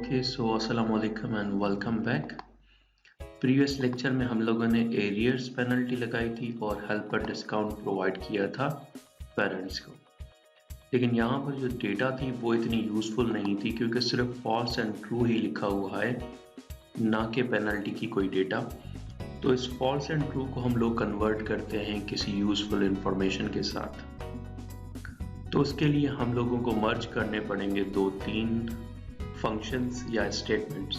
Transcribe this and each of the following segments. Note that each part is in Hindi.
ओके सो अस्सलाम वालेकुम and welcome back. Previous lecture में हम लोगों ने एरियर्स पेनल्टी लगाई थी और हेल्पर डिस्काउंट प्रोवाइड किया था पेरेंट्स को। लेकिन यहाँ पर जो डेटा थी वो इतनी यूज़फुल नहीं थी क्योंकि सिर्फ फॉल्स एंड ट्रू ही लिखा हुआ है, ना कि पेनल्टी की कोई डेटा। तो इस फॉल्स एंड ट्रू को हम लोग कन्वर्ट करते हैं किसी यूज़फुल इंफॉर्मेशन के साथ। तो उसके लिए हम लोगों को मर्ज करने पड़ेंगे 2-3 फंक्शंस या स्टेटमेंट्स।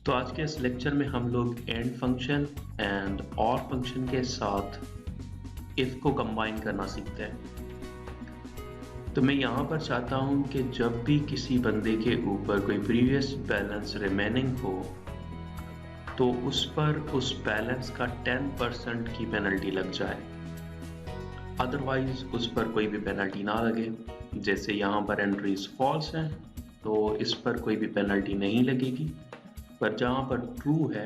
तो आज के इस लेक्चर में हम लोग एंड फंक्शन एंड और फंक्शन के साथ इफ को कंबाइन करना सीखते हैं। तो मैं यहाँ पर चाहता हूँ कि जब भी किसी बंदे के ऊपर कोई प्रीवियस बैलेंस रिमेनिंग हो तो उस पर उस बैलेंस का 10% की पेनल्टी लग जाए, अदरवाइज उस पर कोई भी पेनल्टी ना लगे। जैसे यहाँ पर एंट्रीज फॉल्स हैं तो इस पर कोई भी पेनल्टी नहीं लगेगी, पर जहाँ पर ट्रू है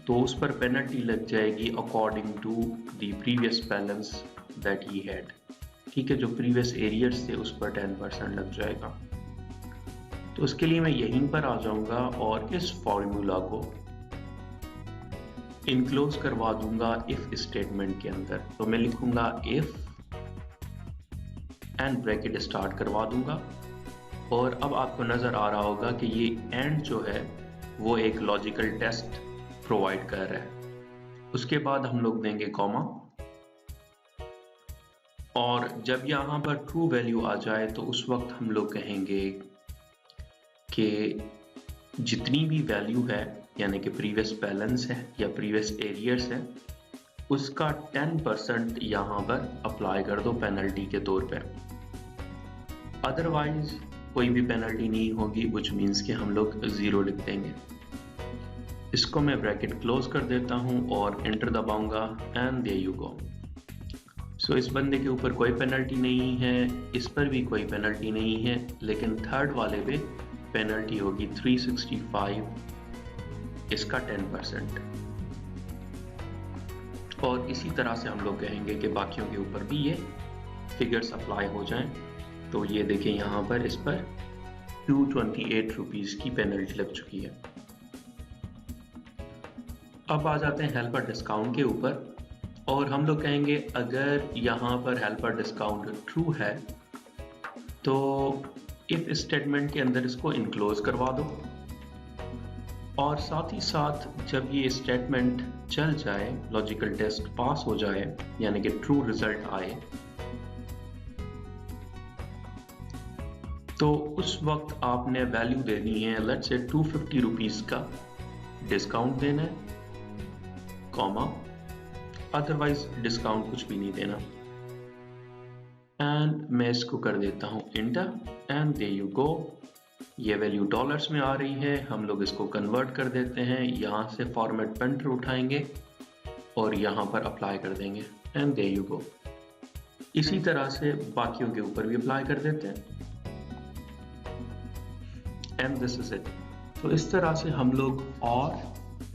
तो उस पर पेनल्टी लग जाएगी according to the previous balance that he had. ठीक है, जो प्रीवियस एरियर्स थे उस पर 10% लग जाएगा। तो उसके लिए मैं यहीं पर आ जाऊंगा और इस फॉर्मूला को इनक्लोज करवा दूंगा इफ स्टेटमेंट के अंदर। तो मैं लिखूंगा इफ एंड ब्रैकेट स्टार्ट करवा दूंगा और अब आपको नजर आ रहा होगा कि ये एंड जो है वो एक लॉजिकल टेस्ट प्रोवाइड कर रहा है। उसके बाद हम लोग देंगे कॉमा और जब यहाँ पर ट्रू वैल्यू आ जाए तो उस वक्त हम लोग कहेंगे कि जितनी भी वैल्यू है यानी कि प्रीवियस बैलेंस है या प्रीवियस एरियर्स है उसका 10% यहाँ पर अप्लाई कर दो पेनल्टी के तौर पे, अदरवाइज कोई भी पेनल्टी नहीं होगी, विच मीन्स कि हम लोग 0 लिख देंगे। इसको मैं ब्रैकेट क्लोज कर देता हूँ और एंटर दबाऊंगा and there you go. So इस बंदे के ऊपर कोई पेनल्टी नहीं है, इस पर भी कोई पेनल्टी नहीं है, लेकिन थर्ड वाले पे पेनल्टी होगी 365, इसका 10%। और इसी तरह से हम लोग कहेंगे कि बाकियों के ऊपर भी ये फिगर्स अप्लाई हो जाएं। तो ये देखें यहाँ पर इस पर 228 रुपीज़ की पेनल्टी लग चुकी है। अब आ जाते हैं हेल्पर डिस्काउंट के ऊपर और हम लोग कहेंगे अगर यहाँ पर हेल्पर डिस्काउंट ट्रू है तो इफ स्टेटमेंट के अंदर इसको इनक्लोज करवा दो और साथ ही साथ जब ये स्टेटमेंट चल जाए, लॉजिकल टेस्ट पास हो जाए यानी कि ट्रू रिजल्ट आए, तो उस वक्त आपने वैल्यू देनी है लेट्स से 250 रुपीज़ का डिस्काउंट देना है, कॉमा, अदरवाइज डिस्काउंट कुछ भी नहीं देना। एंड मैं इसको कर देता हूँ enter and there you go. ये वैल्यू डॉलर्स में आ रही है, हम लोग इसको कन्वर्ट कर देते हैं, यहाँ से फॉर्मेट पेंटर उठाएंगे और यहाँ पर अप्लाई कर देंगे एंड देयर यू गो। इसी तरह से बाकियों के ऊपर भी अप्लाई कर देते हैं एंड दिस इज इट। तो इस तरह से हम लोग और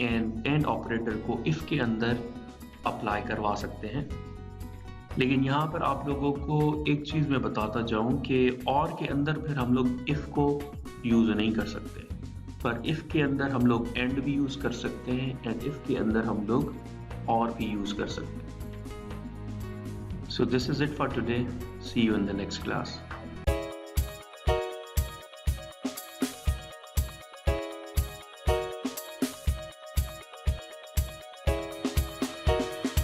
एंड ऑपरेटर को इफ के अंदर अप्लाई करवा सकते हैं। लेकिन यहाँ पर आप लोगों को एक चीज़ मैं बताता जाऊँ कि और के अंदर फिर हम लोग इफ को यूज़ नहीं कर सकते, पर इफ के अंदर हम लोग एंड भी यूज़ कर सकते हैं एंड इफ के अंदर हम लोग और भी यूज़ कर सकते हैं। So this is it for today, see you in the next class.